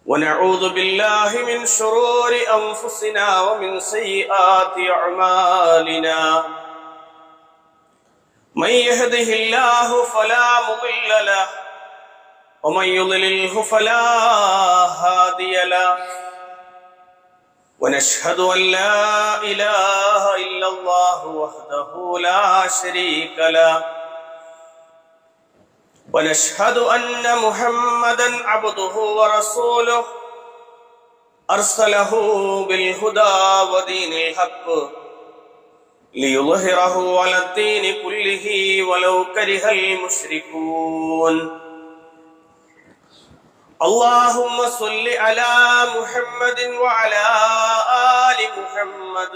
ونعوذ بالله من شرور أنفسنا ومن سيئات أعمالنا من يهده الله فلا مضل له ومن يضلله فلا هادي له ونشهد أن لا إله إلا الله وحده لا شريك له ونشهد أن محمدا عبده ورسوله أرسله بالهدى ودين الحق ليظهره على الدين كله ولو كره المشركون اللهم صل على محمد وعلى آل محمد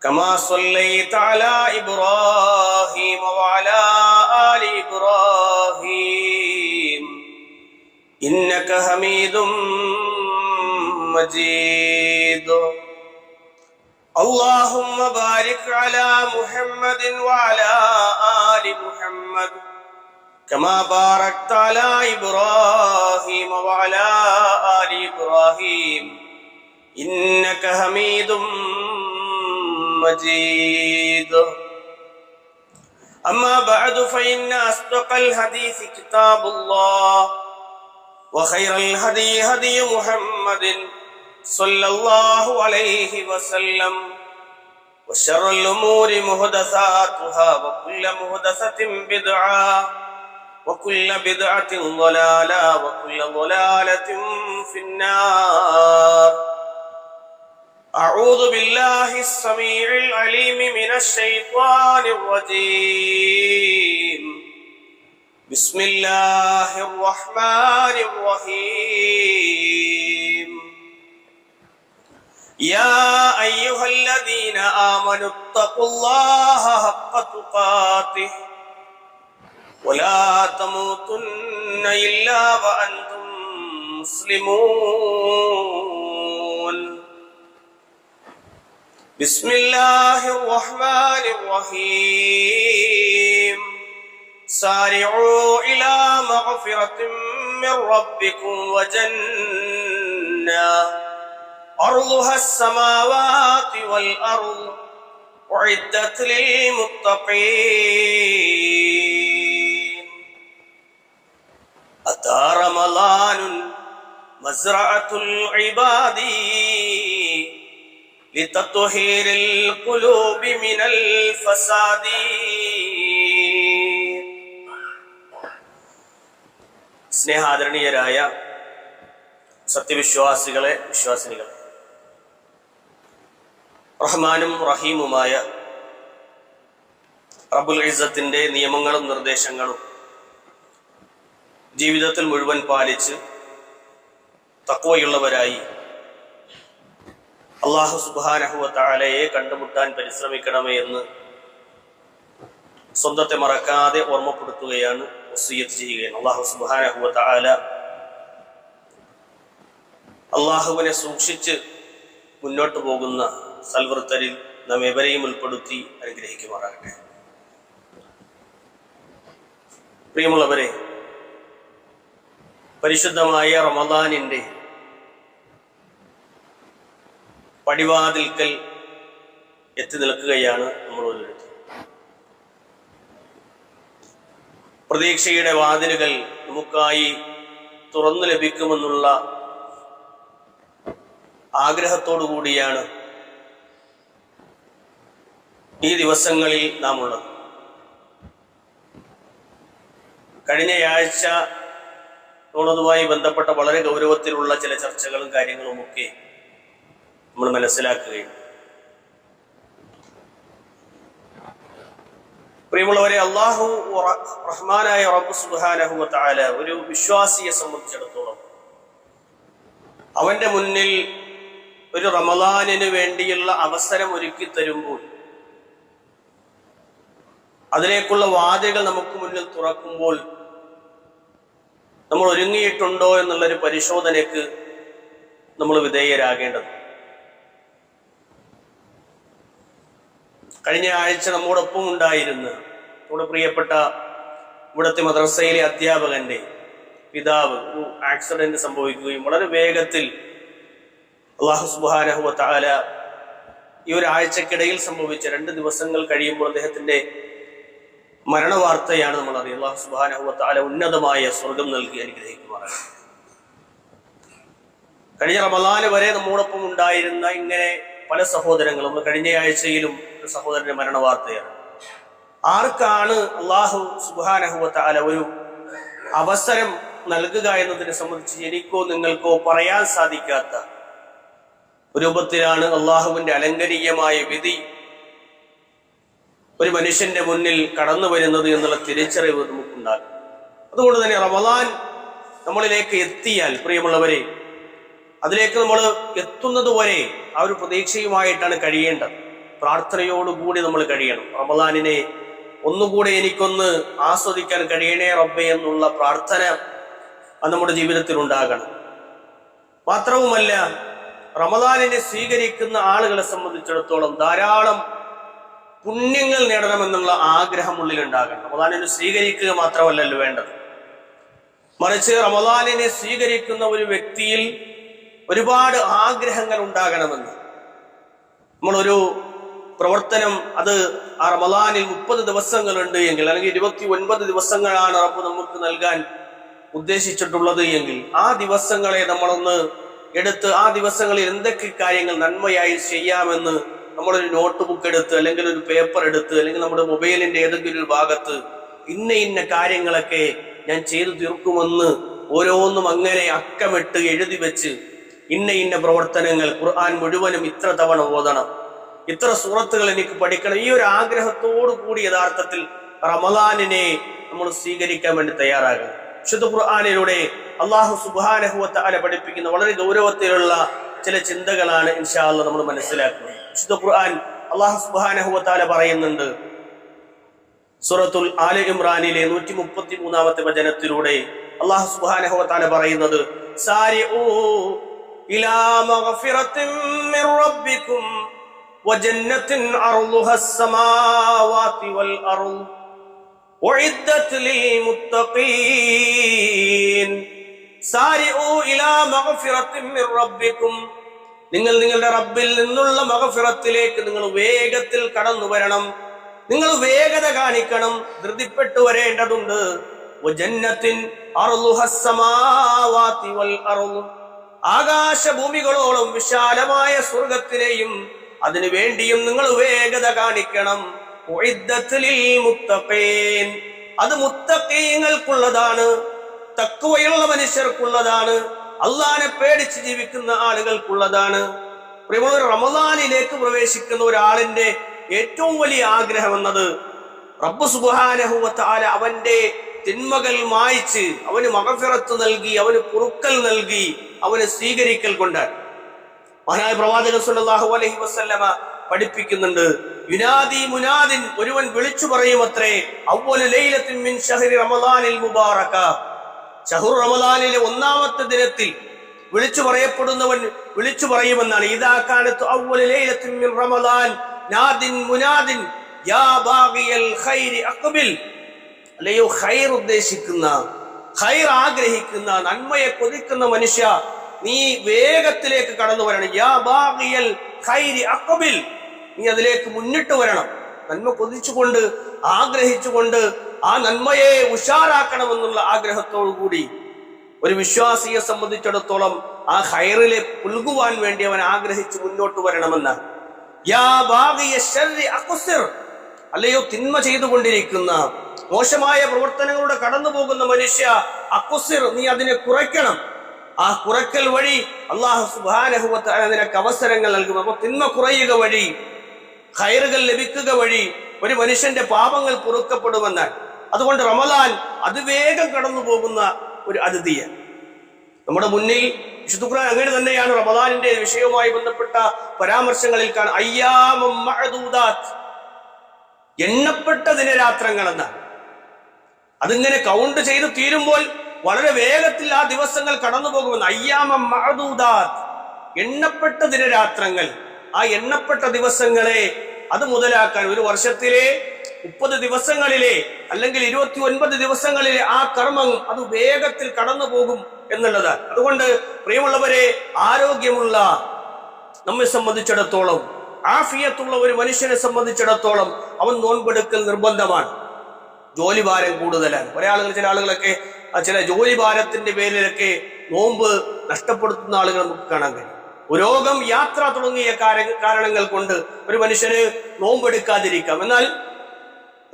كما صليت على إبراهيم وعلى آل إبراهيم إنك حميد مجيد اللهم بارك على محمد وعلى آل محمد كما باركت على إبراهيم وعلى آل إبراهيم إنك حميد مجيد أما بعد فإن أصدق الحديث كتاب الله وخير الهدي هدي محمد صلى الله عليه وسلم وشر الأمور محدثاتها وكل محدثة بدعة وكل بدعة ضلالة وكل ضلالة في النار أعوذ بالله السميع العليم من الشيطان الرجيم بسم الله الرحمن الرحيم يا أيها الذين آمنوا اتقوا الله حق تقاته ولا تموتن إلا وأنتم مسلمون بسم الله الرحمن الرحيم سارعوا إلى مغفرة من ربكم وجنة أرضها السماوات والأرض أعدت للمتقين أتى رمضان مزرعة العباد لتطهير القلوب من الفساد സ്നേഹാദരണീയരായ സത്യവിശ്വാസികളെ വിശ്വാസിനികളെ, റഹ്മാനും റഹീമുമായ റബ്ബുൽ ഇസ്സത്തിന്റെ നിയമങ്ങളും നിർദ്ദേശങ്ങളും ജീവിതത്തിൽ മുഴുവൻ പാലിച്ച് തഖ്വയുള്ളവരായി അല്ലാഹു സുബ്ഹാനഹു വ തആലയെ കണ്ടുമുട്ടാൻ പരിശ്രമിക്കണമേ എന്ന് സ്വന്തത്തെ മറക്കാതെ ഓർമ്മപ്പെടുത്തുകയാണ്, വസിയ്യത്ത് ചെയ്യുകയാണ്. അല്ലാഹു സുബ്ഹാനഹു വ തആല അല്ലാഹുവിനെ സൂക്ഷിച്ച് മുന്നോട്ട് പോകുന്ന സൽവൃത്തരിൽ നാം എവരെയും ഉൾപ്പെടുത്തി അനുഗ്രഹിക്കുമാറാകട്ടെ. പ്രിയമുള്ളവരെ, പരിശുദ്ധമായ റമദാനിന്റെ പടിവാതിൽക്കൽ എത്തി നിൽക്കുകയാണ് നമ്മൾ ഓരോരുത്തരും. പ്രതീക്ഷയുടെ വാതിലുകൾ നമുക്കായി തുറന്നു ലഭിക്കുമെന്നുള്ള ആഗ്രഹത്തോടു കൂടിയാണ് ഈ ദിവസങ്ങളിൽ നാം ഉള്ളത്. കഴിഞ്ഞയാഴ്ച ഉള്ളതുമായി ബന്ധപ്പെട്ട വളരെ ഗൗരവത്തിലുള്ള ചില ചർച്ചകളും കാര്യങ്ങളുമൊക്കെ നമ്മൾ മനസ്സിലാക്കുകയും, പ്രിയമുള്ളവരെ, അല്ലാഹു റഹ്മാനായ റബ്ബ് സുബ്ഹാനഹു വ തആല ഒരു വിശ്വാസിയെ സംബന്ധിച്ചിടത്തോളം അവന്റെ മുന്നിൽ ഒരു റമളാനിന് വേണ്ടിയുള്ള അവസരം ഒരുക്കി തരുമ്പോൾ, അതിലേക്കുള്ള വാതിലുകൾ നമുക്ക് മുന്നിൽ തുറക്കുമ്പോൾ നമ്മൾ ഒരുങ്ങിയിട്ടുണ്ടോ എന്നുള്ളൊരു പരിശോധനയ്ക്ക് നമ്മൾ വിധേയരാകേണ്ടത്. കഴിഞ്ഞ ആഴ്ച നമ്മോടൊപ്പം ഉണ്ടായിരുന്ന നമ്മുടെ പ്രിയപ്പെട്ട ഇവിടുത്തെ മദ്രസയിലെ അധ്യാപകന്റെ പിതാവ് ഒരു ആക്സിഡന്റ് സംഭവിക്കുകയും വളരെ വേഗത്തിൽ അല്ലാഹു സുബ്ഹാനഹു വ തആല ഈ ഒരാഴ്ചക്കിടയിൽ സംഭവിച്ച 2 ദിവസങ്ങൾ കഴിയുമ്പോൾ അദ്ദേഹത്തിന്റെ മരണവാർത്തയാണ് നമ്മൾ അറിയുന്നത്. അല്ലാഹു സുബ്ഹാനഹു വ തആല ഉന്നതമായ സ്വർഗം നൽകി അനുഗ്രഹിക്കുമാറാണ്. കഴിഞ്ഞ റമളാൻ വരെ നമ്മോടൊപ്പം ഉണ്ടായിരുന്ന ഇങ്ങനെ പല സഹോദരങ്ങളും, നമ്മൾ കഴിഞ്ഞ ആഴ്ചയിലും ഒരു സഹോദരന്റെ മരണവാർത്തയാണ്. ആർക്കാണ് അല്ലാഹു സുബ്ഹാനഹു വ തആല ഒരു അവസരം നൽകുക എന്നതിനെ സംബന്ധിച്ച് എനിക്കോ നിങ്ങൾക്കോ പറയാൻ സാധിക്കാത്ത രൂപത്തിലാണ് അള്ളാഹുവിന്റെ അലങ്കരീയമായ വിധി ഒരു മനുഷ്യന്റെ മുന്നിൽ കടന്നു വരുന്നത് എന്നുള്ള തിരിച്ചറിവ് നമുക്കുണ്ടാകും. അതുകൊണ്ട് തന്നെ റമളാൻ നമ്മളിലേക്ക് എത്തിയാൽ പ്രിയമുള്ളവരെ, അതിലേക്ക് നമ്മൾ എത്തുന്നത് വരെ ആ ഒരു പ്രതീക്ഷയുമായിട്ടാണ് കഴിയേണ്ടത്. പ്രാർത്ഥനയോടുകൂടി നമ്മൾ കഴിയണം. റമളാനിനെ ഒന്നുകൂടെ എനിക്കൊന്ന് ആസ്വദിക്കാൻ കഴിയണേ റബ്ബേ എന്നുള്ള പ്രാർത്ഥന അത് നമ്മുടെ ജീവിതത്തിൽ ഉണ്ടാകണം. മാത്രവുമല്ല, റമളാനിനെ സ്വീകരിക്കുന്ന ആളുകളെ സംബന്ധിച്ചിടത്തോളം ധാരാളം പുണ്യങ്ങൾ നേടണമെന്നുള്ള ആഗ്രഹം ഉള്ളിലുണ്ടാകണം. റമളാനിനെ സ്വീകരിക്കുക മാത്രമല്ലല്ലോ വേണ്ടത്, മറിച്ച് റമളാനിനെ സ്വീകരിക്കുന്ന ഒരു വ്യക്തിയിൽ ഒരുപാട് ആഗ്രഹങ്ങൾ ഉണ്ടാകണമെന്ന്. നമ്മളൊരു പ്രവർത്തനം അത് ആ റമളാനിൽ 30 ദിവസങ്ങളുണ്ട് എങ്കിൽ, അല്ലെങ്കിൽ 29 ദിവസങ്ങളാണ് റബ്ബ് നമുക്ക് നൽകാൻ ഉദ്ദേശിച്ചിട്ടുള്ളത് എങ്കിൽ, ആ ദിവസങ്ങളെ നമ്മളൊന്ന് എടുത്ത് ആ ദിവസങ്ങളിൽ എന്തൊക്കെ കാര്യങ്ങൾ നന്മയായി ചെയ്യാമെന്ന് നമ്മളൊരു നോട്ട് ബുക്ക് എടുത്ത്, അല്ലെങ്കിൽ ഒരു പേപ്പർ എടുത്ത്, അല്ലെങ്കിൽ നമ്മുടെ മൊബൈലിന്റെ ഏതെങ്കിലും ഒരു ഭാഗത്ത് ഇന്ന കാര്യങ്ങളൊക്കെ ഞാൻ ചെയ്തു തീർക്കുമെന്ന് ഓരോന്നും അങ്ങനെ അക്കമിട്ട് എഴുതി വെച്ച്, ഇന്ന പ്രവർത്തനങ്ങൾ ഖുർആൻ മുഴുവനും ഇത്ര തവണ ഓതണം, ഇത്ര സൂറത്തുകൾ എനിക്ക് പഠിക്കണം, ഈ ഒരു ആഗ്രഹത്തോടു കൂടി യഥാർത്ഥത്തിൽ റമളാനിനെ നമ്മൾ സ്വീകരിക്കാൻ വേണ്ടി തയ്യാറാകണം. വിശുദ്ധ ഖുർആനിലൂടെ അല്ലാഹു സുബ്ഹാനഹു വ തആല പഠിപ്പിക്കുന്ന വളരെ ഗൗരവത്തിലുള്ള ചില ചിന്തകളാണ് ഇൻഷാ അല്ലാഹ് നമ്മൾ മനസ്സിലാക്കുന്നത്. വിശുദ്ധ ഖുർആൻ അല്ലാഹു സുബ്ഹാനഹു വ തആല പറയുന്നുണ്ട് സൂറത്തുൽ ആലി ഇംറാനിലെ 133-ാമത്തെ വചനത്തിലൂടെ അല്ലാഹു സുബ്ഹാനഹു വ തആല പറയുന്നത്, സാരിഊ ഇലാ മഗ്ഫിറത്തിൻ മിർ റബ്ബിക്കും വജന്നത്തിൻ അർളുഹസ് സമാവാതി വൽ അർള് ഉഇദ്ദത് ലിൽമുത്തഖീൻ. സാരിഊ ഇലാ മഗ്ഫിറത്തിൻ മിർ റബ്ബിക്കും, നിങ്ങൾ നിങ്ങളുടെ റബ്ബിൽ നിന്നുള്ള മഗ്ഫിറത്തിലേക്ക് നിങ്ങൾ വേഗത്തിൽ കടന്നു വരണം, നിങ്ങൾ വേഗത കാണിക്കണം, ധൃതിപ്പെട്ടു വരേണ്ടതുണ്ട്. വജന്നത്തിൻ അർളുഹസ് സമാവാതി വൽ അർള്, ആകാശഭൂമികളോളം വിശാലമായ സ്വർഗത്തിനെയും അതിനു വേണ്ടിയും നിങ്ങൾ വേഗത കാണിക്കണം. ഉഇദ്ദത് ലിൽമുത്തഖീൻ, അത് മുത്തഖീങ്ങൾക്കുള്ളതാണ്, തഖ്വയുള്ള മനുഷ്യർക്കുള്ളതാണ്, അള്ളാഹനെ പേടിച്ച് ജീവിക്കുന്ന ആളുകൾക്കുള്ളതാണ്. പ്രിയമുള്ളവർ, റമളാനിലേക്ക് പ്രവേശിക്കുന്ന ഒരാളിന്റെ ഏറ്റവും വലിയ ആഗ്രഹം എന്നത് റബ്ബ് സുബ്ഹാനഹു വ തആല അവന്റെ തിന്മകൾ മായ്ച്ച് അവന് മഗ്ഫിറത്ത് നൽകി, അവന് പൊറുക്കൽ നൽകി, അവന് സ്വീകരിക്കൽ കൊണ്ടാണ്. മഹാനായ പ്രവാചകൻ സല്ലല്ലാഹു അലൈഹി വസല്ലമ പഠിപ്പിക്കുന്നുണ്ട്, യുനാദി മുനാദിൻ, ഒരുവൻ വിളിച്ചു പറയുമത്രേ, അവ്വലു ലൈലത്തിൻ മിൻ ശഹ്രി റമളാനിൽ മുബാറക, ശഹ്റു റമളാനിലെ 1-ാമത്തെ ദിനത്തിൽ വിളിച്ചു പറയപ്പെടുന്നവൻ വിളിച്ചു പറയുമെന്നാണ്. ഇദാ കാനതു അവ്വലു ലൈലത്തിൻ മിൻ റമളാൻ നാദിൻ മുനാദിൻ യാ ബാഗിയൽ ഖൈരി അഖ്ബിൽ, അല്ലയോ ഖൈർ ഉദ്ദേശിക്കുന്ന, ഖൈർ ആഗ്രഹിക്കുന്ന, നന്മയെ കൊതിക്കുന്ന മനുഷ്യ, നീ വേഗത്തിലേക്ക് കടന്നു വരണം. യാ ബാഗിയൽ ഖൈരി അഖ്ബിൽ, നീ അതിലേക്ക് മുന്നിട്ട് വരണം. നന്മ കൊതിച്ചുകൊണ്ട്, ആഗ്രഹിച്ചുകൊണ്ട് ആ നന്മയെ ഉഷാറാക്കണമെന്നുള്ള ആഗ്രഹത്തോടു കൂടി ഒരു വിശ്വാസിയെ സംബന്ധിച്ചിടത്തോളം ആ ഖൈറിലെ പുൽകുവാൻ വേണ്ടി അവൻ ആഗ്രഹിച്ച് മുന്നോട്ട് വരണമെന്നാണ്. യാ ബാഗിയ ശർരി അഖ്സിർ, അല്ലയോ തിന്മ ചെയ്തുകൊണ്ടിരിക്കുന്ന, മോശമായ പ്രവർത്തനങ്ങളുടെ കടന്നു പോകുന്ന മനുഷ്യ, അഖ്സിർ, നീ അതിനെ കുറയ്ക്കണം. ആ കുറയ്ക്കൽ വഴി അല്ലാഹു സുബ്ഹാനഹു വ തആല നിനക്ക് അവസരങ്ങൾ നൽകും. അപ്പൊ തിന്മ കുറയുക വഴി, ഖൈറുകൾ ലഭിക്കുക വഴി ഒരു മനുഷ്യന്റെ പാപങ്ങൾ പൊറുക്കപ്പെടുമെന്നാണ്. അതുകൊണ്ട് റമളാൻ അതിവേഗം കടന്നു പോകുന്ന ഒരു അതിഥിയാണ് നമ്മുടെ മുന്നിൽ. വിശുദ്ധ ഖുർആൻ അങ്ങനെ തന്നെയാണ് റമളാനിന്റെ വിഷയവുമായി ബന്ധപ്പെട്ട പരാമർശങ്ങളിൽ കാണാം, അയ്യാമും മഅദൂദാത്ത്, എണ്ണപ്പെട്ട ദിനരാത്രങ്ങൾ എന്നാണ്. അതിങ്ങനെ കൗണ്ട് ചെയ്ത് തീരുമ്പോൾ വളരെ വേഗത്തിൽ ആ ദിവസങ്ങൾ കടന്നു പോകുമെന്ന്. അയ്യാമം മഅദൂദാത്ത്, എണ്ണപ്പെട്ട ദിനരാത്രങ്ങൾ. ആ എണ്ണപ്പെട്ട ദിവസങ്ങളെ അത് മുതലാക്കാൻ ഒരു വർഷത്തിലെ 30 ദിവസങ്ങളിലെ അല്ലെങ്കിൽ 29 ദിവസങ്ങളിലെ ആ കർമ്മം അത് വേഗത്തിൽ കടന്നു പോകും എന്നുള്ളതാണ്. അതുകൊണ്ട് പ്രിയമുള്ളവരെ, ആരോഗ്യമുള്ള നമ്മെ സംബന്ധിച്ചിടത്തോളം, ആഫിയത്തുള്ള ഒരു മനുഷ്യനെ സംബന്ധിച്ചിടത്തോളം അവൻ നോൻപെടുക്കൽ നിർബന്ധമാണ്. ജോലിഭാരം കൂടുതലാണ്. ചില ആളുകളൊക്കെ ചില ജോലിഭാരത്തിന്റെ പേരിലൊക്കെ നോമ്പ് നഷ്ടപ്പെടുത്തുന്ന ആളുകൾ നമുക്ക് കാണാൻ കഴിയും. രോഗം, യാത്ര തുടങ്ങിയ കാരണങ്ങൾ കൊണ്ട് ഒരു മനുഷ്യന് നോമ്പെടുക്കാതിരിക്കാം. എന്നാൽ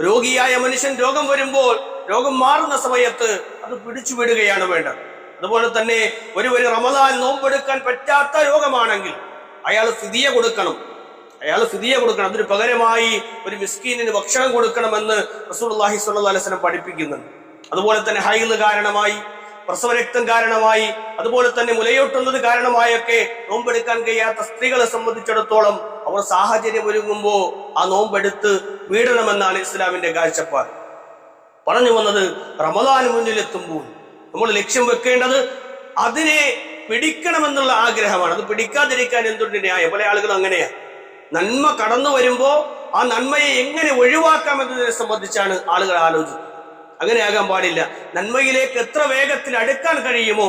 രോഗിയായ മനുഷ്യൻ രോഗം വരുമ്പോൾ, രോഗം മാറുന്ന സമയത്ത് അത് പിടിച്ചുവിടുകയാണ് വേണ്ടത്. അതുപോലെ തന്നെ ഒരു റമദാൻ നോമ്പെടുക്കാൻ പറ്റാത്ത രോഗമാണെങ്കിൽ അയാൾ ഫിദിയ കൊടുക്കണം. അതിന് പകരമായി ഒരു മിസ്കീനിന് ഭക്ഷണം കൊടുക്കണമെന്ന് റസൂലുള്ളാഹി സ്വല്ലല്ലാഹു അലൈഹി വസല്ലം പഠിപ്പിക്കുന്നുണ്ട്. അതുപോലെ തന്നെ ഹൈദ് കാരണമായി, പ്രസവരക്തം കാരണമായി, അതുപോലെ തന്നെ മുലയൂട്ടുന്നത് കാരണമായൊക്കെ നോമ്പെടുക്കാൻ കഴിയാത്ത സ്ത്രീകളെ സംബന്ധിച്ചിടത്തോളം അവർ സാഹചര്യം ഒരുങ്ങുമ്പോൾ ആ നോമ്പെടുത്ത് വീടണമെന്നാണ് ഇസ്ലാമിന്റെ കാഴ്ചപ്പാട്. പറഞ്ഞു വന്നത്, റമദാൻ മുന്നിലെത്തുമ്പോൾ നമ്മൾ ലക്ഷ്യം വെക്കേണ്ടത് അതിനെ പിടിക്കണമെന്നുള്ള ആഗ്രഹമാണ്. അത് പിടിക്കാതിരിക്കാൻ എന്തുണ്ട് ന്യായം? പല ആളുകളും അങ്ങനെയാണ്. നന്മ കടന്നു വരുമ്പോ ആ നന്മയെ എങ്ങനെ ഒഴിവാക്കാം എന്നതിനെ സംബന്ധിച്ചാണ് ആളുകൾ ആലോചിക്കുന്നത്. അങ്ങനെയാകാൻ പാടില്ല. നന്മയിലേക്ക് എത്ര വേഗത്തിൽ അടുക്കാൻ കഴിയുമോ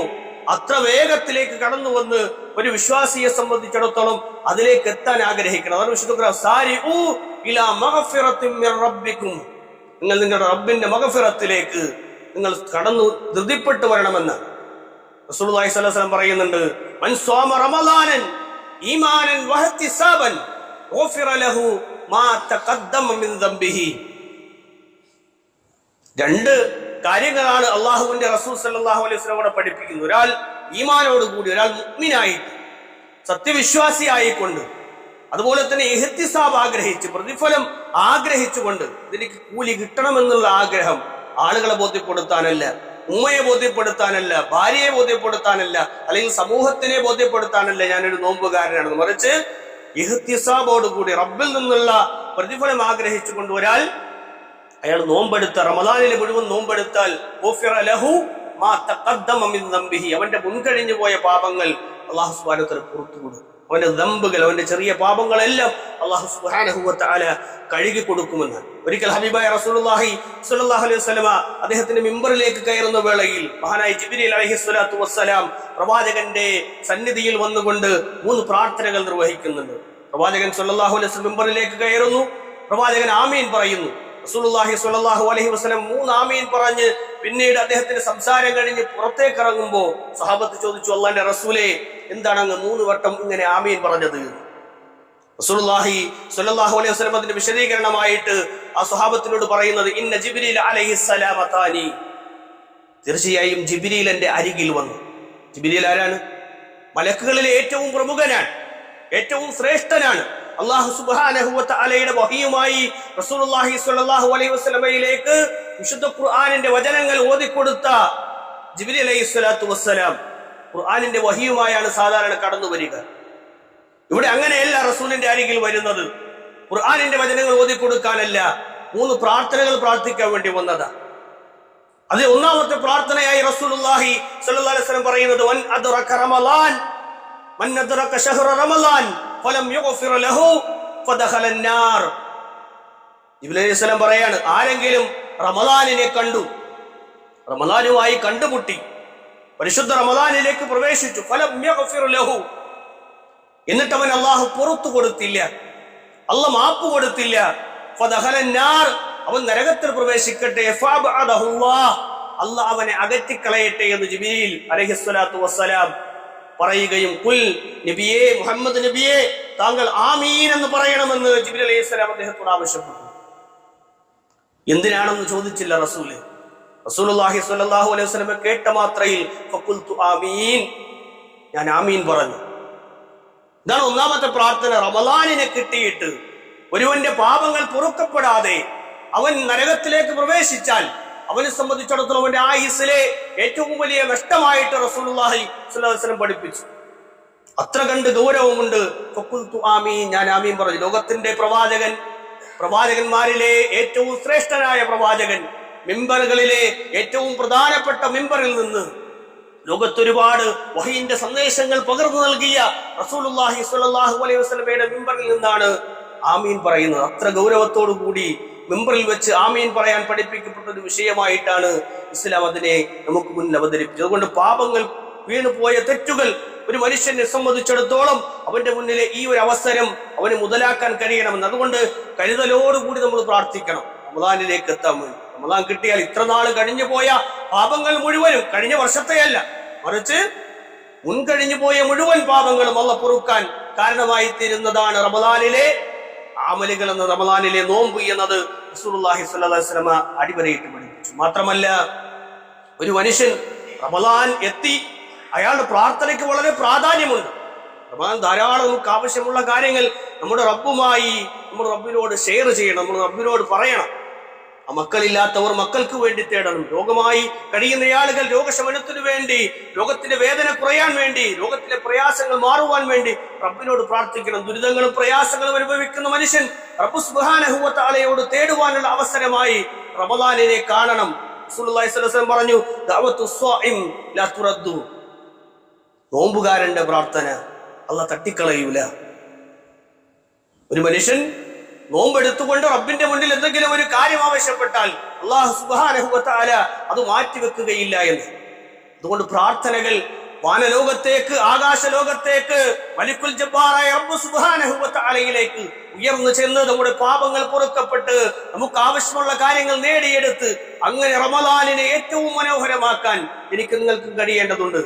അത്ര വേഗത്തിലേക്ക് കടന്നു വന്ന് ഒരു വിശ്വാസിയെ സംബന്ധിച്ചിടത്തോളം അതിലേക്ക് എത്താൻ ആഗ്രഹിക്കണം. അതാണ് വിശുദ്ധ ഖുർആൻ, സാരിഉ ഇലാ മഗ്ഫിറത്തിൻ മിർ റബ്ബിക്കും, നിങ്ങൾ നിങ്ങളുടെ റബ്ബിന്റെ മഗ്ഫിറത്തിലേക്ക് നിങ്ങൾ കടന്നു ധൃതിപ്പെട്ടു വരണമെന്ന് റസൂലുള്ളാഹി സ്വല്ലല്ലാഹു അലൈഹി വസല്ലം പറയുന്നുണ്ട്. മൻ സ്വാമ റമളാനൻ ഈമാനൻ വഹ്തിസാബൻ ഗുഫിറ ലഹു മാ തഖദ്ദമ മിൻ ദംബിഹി. രണ്ട് കാര്യങ്ങളാണ് അള്ളാഹുവിന്റെ റസൂൽ സല്ലല്ലാഹു അലൈഹി വസല്ലം ഇവിടെ പഠിപ്പിക്കുന്നത്. ഒരാൾ ഈമാനോടുകൂടി, ഒരാൾ മുഅ്മിനായിട്ട്, സത്യവിശ്വാസിയായിക്കൊണ്ട്, അതുപോലെ തന്നെ ഇഹ്തിസാബ് ആഗ്രഹിച്ച്, പ്രതിഫലം ആഗ്രഹിച്ചുകൊണ്ട്, ഇതിലേക്ക് കൂലി കിട്ടണമെന്നുള്ള ആഗ്രഹം ആളുകളെ ബോധ്യപ്പെടുത്താനല്ല, ഉമ്മയെ ബോധ്യപ്പെടുത്താനല്ല, ഭാര്യയെ ബോധ്യപ്പെടുത്താനല്ല, അല്ലെങ്കിൽ സമൂഹത്തിനെ ബോധ്യപ്പെടുത്താനല്ല ഞാനൊരു നോമ്പുകാരനാണെന്ന്, മറിച്ച് ഇഹ്തിസാബോടുകൂടി റബ്ബിൽ നിന്നുള്ള പ്രതിഫലം ആഗ്രഹിച്ചുകൊണ്ട് അയാൾ നോമ്പെടുത്ത റമദാനിലെ മുഴുവൻ നോമ്പെടുത്താൽ അവന്റെ മുൻകഴിഞ്ഞു പോയ പാപങ്ങൾ അല്ലാഹു സുബ്ഹാനഹു വ തആല പുറത്തു കൊടുക്കും. അവന്റെ ദമ്പുകൾ, അവന്റെ ചെറിയ പാപങ്ങളെല്ലാം അല്ലാഹു സുബ്ഹാനഹു വ തആല കഴുകി കൊടുക്കുമെന്ന്. ഒരിക്കൽ ഹബീബായ റസൂലുള്ളാഹി സ്വല്ലല്ലാഹു അലൈഹി വസല്ലമ അദ്ദേഹത്തിന്റെ മിമ്പറിലേക്ക് കയറുന്ന വേളയിൽ മഹാനായ ജിബ്രീൽ അലൈഹിസ്സലാത്തു വസ്സലാം പ്രവാചകന്റെ സന്നിധിയിൽ വന്നുകൊണ്ട് 3 പ്രാർത്ഥനകൾ നിർവഹിക്കുന്നുണ്ട്. പ്രവാചകൻ സ്വല്ലല്ലാഹു അലൈഹി വസല്ലം മിമ്പറിലേക്ക് കയറുന്നു. പ്രവാചകൻ ആമീൻ പറയുന്നു. റസൂലുള്ളാഹി സ്വല്ലല്ലാഹു അലൈഹി വസല്ലം 3 ആമീൻ പറഞ്ഞ് പിന്നീട് അദ്ദേഹത്തിന്റെ സംസാരം കഴിഞ്ഞ് പുറത്തേക്ക് ഇറങ്ങുമ്പോ സഹാബത്ത് ചോദിച്ചു, അല്ലാഹുവിന്റെ റസൂലേ, എന്താണ് അങ്ങ് 3 വട്ടം ഇങ്ങനെ ആമീൻ പറഞ്ഞത്? റസൂലുള്ളാഹി സ്വല്ലല്ലാഹു അലൈഹി വസല്ലം അതിന്റെ വിശദീകരണമായിട്ട് ആ സ്വഹാബത്തിനോട് പറയുന്നത്, ഇന്ന ജിബ്രീൽ അലൈഹിസ്സലാം അതാനി, തീർച്ചയായും ജിബ്രീൽ എന്റെ അരികിൽ വന്നു. ജിബ്രീൽ ആരാണ്? മലക്കുകളിലെ ഏറ്റവും പ്രമുഖനാണ്, ഏറ്റവും ശ്രേഷ്ഠനാണ്. അല്ലാഹു സുബ്ഹാനഹു വ തആലയുടെ വഹിയുമായി റസൂലുള്ളാഹി സ്വല്ലല്ലാഹു അലൈഹി വസല്ലമയിലേക്ക് വിശുദ്ധ ഖുർആനിന്റെ വചനങ്ങൾ ഓതിക്കൊടുത്ത ജിബ്രീൽ അലൈഹിസ്സലാത്തു വസ്സലാം ഖുർആനിന്റെ വഹിയുമായാണ് സാധാരണ കടന്നു വരിക. ഇവിടെ അങ്ങനെയല്ല റസൂലിന്റെ അരികിൽ വരുന്നത്. ഖുർആനിന്റെ വചനങ്ങൾ ഓതിക്കൊടുക്കാനല്ല, 3 പ്രാർത്ഥനകൾ പ്രാർത്ഥിക്കാൻ വേണ്ടി വന്നതാ. അതിൽ ഒന്നാമത്തെ പ്രാർത്ഥനയായി റസൂലുള്ളാഹി സ്വല്ലല്ലാഹു അലൈഹി വസല്ലം പറയുന്നത്, വൻ അദ്റക റമളാൻ മൻ അദ്റക ശഹ്റ റമളാൻ ഫലം യുഗ്ഫിർ ലഹു ഫദഖല അന്നാർ. ജിബ്രീൽ അലൈഹിസ്സലാം പറയാണ്, ആരെങ്കിലും റമളാനിനെ കണ്ടു, റമളാനുമായി കണ്ടുമുട്ടി, പരിശുദ്ധ റമളാനിലേക്ക് പ്രവേശിച്ചു, ഫലം യുഗ്ഫിർ ലഹു, എന്നിട്ട് അവൻ അല്ലാഹു പുറത്തു കൊടുത്തില്ല, അല്ലാഹു മാപ്പ് കൊടുത്തില്ല, ഫദഖല അന്നാർ, അവൻ നരകത്തിൽ പ്രവേശിക്കട്ടെ, ഫഅബഅദഹുല്ലാഹ്, അല്ലാഹു അവനെ അകറ്റിക്കളയട്ടെ എന്ന് ജിബ്രീൽ അലൈഹിസ്സലാത്തു വസ്സലാം പറയുകയും, കുൽ നബിയേ, മുഹമ്മദ് നബിയേ, താങ്കൾ ആമീൻ എന്ന് പറയണമെന്ന് ജിബ്രീൽ അലൈഹിസ്സലാം അദ്ദേഹത്തോട് ആവശ്യപ്പെട്ടു. എന്തിനാണെന്ന് ചോദിച്ചില്ല റസൂല്. റസൂലുള്ളാഹി സ്വല്ലല്ലാഹു അലൈഹി വസല്ലം കേട്ട മാത്രയിൽ ഫഖുൽതു ആമീൻ, ഞാൻ ആമീൻ പറഞ്ഞു. ഇതാണ് ഒന്നാമത്തെ പ്രാർത്ഥന. റമളാനിനെ കിട്ടിയിട്ട് ഒരുവന്റെ പാപങ്ങൾ പൊറുക്കപ്പെടാതെ അവൻ നരകത്തിലേക്ക് പ്രവേശിച്ചാൽ അവനെ സംബന്ധിച്ചിടത്തോളം അവന്റെ ആയുസ്സിലെ ഏറ്റവും വലിയ നഷ്ടമായിട്ട് റസൂലുള്ളാഹി സ്വല്ലല്ലാഹു അലൈഹി വസല്ലം പഠിപ്പിച്ചു. അത്ര കണ്ട് ഗൗരവമുണ്ട്. ഫഖുൽതു ആമീൻ, ഞാൻ ആമീൻ പറഞ്ഞു. ലോകത്തിന്റെ പ്രവാചകന്മാരിലെ ഏറ്റവും ശ്രേഷ്ഠനായ പ്രവാചകൻ, മിമ്പറുകളിലെ ഏറ്റവും പ്രധാനപ്പെട്ട മിമ്പറിൽ നിന്ന് ലോകത്തൊരുപാട് വഹീന്റെ സന്ദേശങ്ങൾ പകർന്നു നൽകിയ റസൂലുള്ളാഹി സ്വല്ലല്ലാഹു അലൈഹി വസല്ലമയുടെ മിമ്പറിൽ നിന്നാണ് ആമീൻ പറയുന്നത്. അത്ര ഗൗരവത്തോടു കൂടി മെമ്പറിൽ വെച്ച് ആമീൻ പറയാൻ പഠിപ്പിക്കപ്പെട്ട ഒരു വിഷയമായിട്ടാണ് ഇസ്ലാം അതിനെ നമുക്ക് മുന്നിൽ അവതരിപ്പിച്ചത്. അതുകൊണ്ട് പാപങ്ങൾ വീണുപോയ തെറ്റുകൾ ഒരു മനുഷ്യനെ സംബന്ധിച്ചിടത്തോളം അവന്റെ മുന്നിലെ ഈ ഒരു അവസരം അവന് മുതലാക്കാൻ കഴിയണമെന്ന്. അതുകൊണ്ട് കരുതലോടുകൂടി നമ്മൾ പ്രാർത്ഥിക്കണം റമദാനിലേക്ക് എത്താൻ വേണ്ടി. റമദാൻ കിട്ടിയാൽ ഇത്ര നാൾ കഴിഞ്ഞു പോയ പാപങ്ങൾ മുഴുവനും, കഴിഞ്ഞ വർഷത്തെയല്ല, മറിച്ച് മുൻകഴിഞ്ഞു പോയ മുഴുവൻ പാപങ്ങളും അല്ലാഹ് പൊറുക്കാൻ കാരണമായി തീരുന്നതാണ് റമദാനിലെ അമലുകൾ എന്ന, റമദാനിലെ നോമ്പ് എന്നത് റസൂലുള്ളാഹി സ്വല്ലല്ലാഹു അലൈഹി വസല്ലം അടിവരയിട്ട് പഠിപ്പിച്ചു. മാത്രമല്ല, ഒരു മനുഷ്യൻ റമദാൻ എത്തി, അയാളുടെ പ്രാർത്ഥനയ്ക്ക് വളരെ പ്രാധാന്യമുണ്ട്. റമദാൻ ധാരാളം നമുക്ക് ആവശ്യമുള്ള കാര്യങ്ങൾ നമ്മുടെ റബ്ബുമായി, നമ്മുടെ റബ്ബിനോട് ഷെയർ ചെയ്യണം, നമ്മൾ റബ്ബിനോട് പറയണം. ആ മക്കളില്ലാത്തവർ മക്കൾക്ക് വേണ്ടി തേടണം. രോഗമായി കഴിയുന്ന ആളുകൾ രോഗശമനത്തിനു വേണ്ടി, രോഗത്തിന്റെ വേദന കുറയാൻ വേണ്ടി, രോഗത്തിലെ പ്രയാസങ്ങൾ മാറുവാൻ വേണ്ടി റബ്ബിനോട് പ്രാർത്ഥിക്കണം. ദുരിതങ്ങളും പ്രയാസങ്ങളും അനുഭവിക്കുന്ന മനുഷ്യൻ റബ്ബ് സുബ്ഹാനഹു വ തആലയോട് തേടുവാനുള്ള അവസരമായി റമദാനിനെ കാണണം. റസൂലുള്ളാഹി സ്വല്ലല്ലാഹു അലൈഹി വസല്ലം പറഞ്ഞു, ദഅവത്തു സ്വാഇം ലാ തുറദ്ദു. നോമ്പുകാരന്റെ പ്രാർത്ഥന അല്ലാഹ് തട്ടിക്കളയൂല. ഒരു മനുഷ്യൻ നോമ്പെടുത്തുകൊണ്ട് റബ്ബിന്റെ മുന്നിൽ എന്തെങ്കിലും ഒരു കാര്യം ആവശ്യപ്പെട്ടാൽ അല്ലാഹു സുബ്ഹാനഹു വ തആല അത് മാറ്റിവെക്കുകയില്ല എന്ന്. അതുകൊണ്ട് പ്രാർത്ഥനകൾ വാനലോകത്തേക്ക്, ആകാശലോകത്തേക്ക്, മലിക്കുൽ ജബ്ബാറായ റബ്ബ് സുബ്ഹാനഹു വ തആലയിലേക്ക് ഉയർന്നു ചെന്ന് നമ്മുടെ പാപങ്ങൾ പൊറുക്കപ്പെട്ട് നമുക്ക് ആവശ്യമുള്ള കാര്യങ്ങൾ നേടിയെടുത്ത് അങ്ങനെ റമദാനിനെ ഏറ്റവും മനോഹരമാക്കാൻ എനിക്ക് നിങ്ങൾക്ക് കഴിയേണ്ടതുണ്ട്.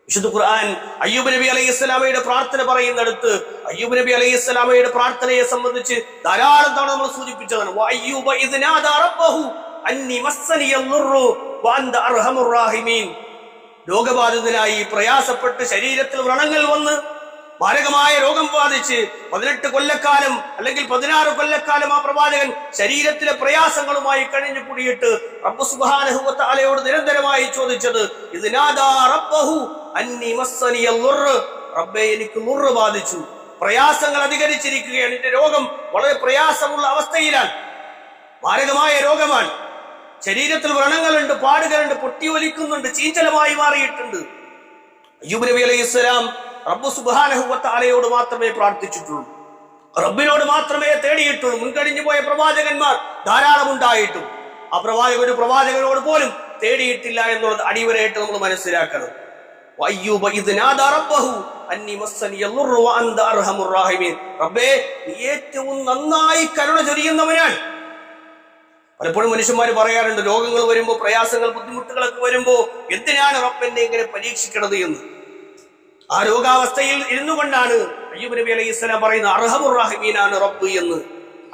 വിശുദ്ധ ഖുർആൻ അയ്യൂബ് നബി അലൈഹിസ്സലാമയുടെ പ്രാർത്ഥന പറയുന്നിടത്ത് അയ്യൂബ് നബി അലൈഹിസ്സലാമയുടെ പ്രാർത്ഥനയെ സംബന്ധിച്ച് ധാരാളം തവണ നമ്മൾ സൂചിപ്പിച്ചതാണ്. വഅയ്യൂബ ഇദ് നാദാ റബ്ബഹു അന്നി മസ്സനിയൽ ദുർറു വഅന്ത അർഹമുർ റഹീമീൻ. രോഗബാധിതനായി പ്രയാസപ്പെട്ട് ശരീരത്തിൽ വ്രണങ്ങൾ വന്ന് മാരകമായ രോഗം ബാധിച്ച് 18 കൊല്ലക്കാലം അല്ലെങ്കിൽ 16 കൊല്ലക്കാലം ആ പ്രവാചകൻ ശരീരത്തിലെ പ്രയാസങ്ങളുമായി കഴിഞ്ഞു കൂടിയിട്ട് റബ്ബ് സുബ്ഹാനഹു വ തആലയോട് നിരന്തരമായി ചോദിച്ചത് ഇദ്നാദാ റബ്ബഹു അന്നി മസ്സനിയൽ ദുർറ്. റബ്ബേ, എനിക്ക് ദുർറ് ബാധിച്ചു, പ്രയാസങ്ങൾ അധികരിച്ചിരിക്കുകയാണ്, എന്റെ രോഗം വളരെ പ്രയാസമുള്ള അവസ്ഥയിലാണ്, മാരകമായ രോഗമാണ്, ശരീരത്തിൽ വ്രണങ്ങളുണ്ട്, പാടുകളുണ്ട്, പൊട്ടിയൊലിക്കുന്നുണ്ട്, ചീഞ്ചലമായി മാറിയിട്ടുണ്ട്. അയ്യൂബ് നബി അലൈഹിസ്സലാം റബ്ബ് സുബ്ഹാനഹു വ തആലയോട് മാത്രമേ പ്രാർത്ഥിച്ചിട്ടുള്ളൂ, റബ്ബിനോട് മാത്രമേ തേടിയിട്ടുള്ളൂ. മുൻകഴിഞ്ഞു പോയ പ്രവാചകന്മാർ ധാരാളം ഉണ്ടായിട്ടും ആ ഒരു പ്രവാചകനോട് പോലും തേടിയിട്ടില്ല എന്നുള്ളത് അടിവരയിട്ട് നമ്മൾ മനസ്സിലാക്കണം. വഅയ്യൂബ ഇദ് നാദാ റബ്ബഹു അന്നി മസ്സനിയൽ ദുർറു വഅന്ത അർഹമുർ റഹീമീൻ. റബ്ബേ, നീ ഏറ്റവും നന്നായി കരുണ ചൊരിയുന്നവനാണ്. പലപ്പോഴും മനുഷ്യന്മാർ പറയാറുണ്ട്, രോഗങ്ങൾ വരുമ്പോ, പ്രയാസങ്ങൾ, ബുദ്ധിമുട്ടുകളൊക്കെ വരുമ്പോ എന്തിനാണ് റബ്ബെന്നെ ഇങ്ങനെ പരീക്ഷിക്കണത് എന്ന്. ആ രോഗാവസ്ഥയിൽ ഇരുന്നു കൊണ്ടാണ് അയ്യൂബ് നബി അലൈഹിസ്സലാം പറയുന്ന അർഹമുർ റഹീമീനാണ് റബ്ബ് എന്ന്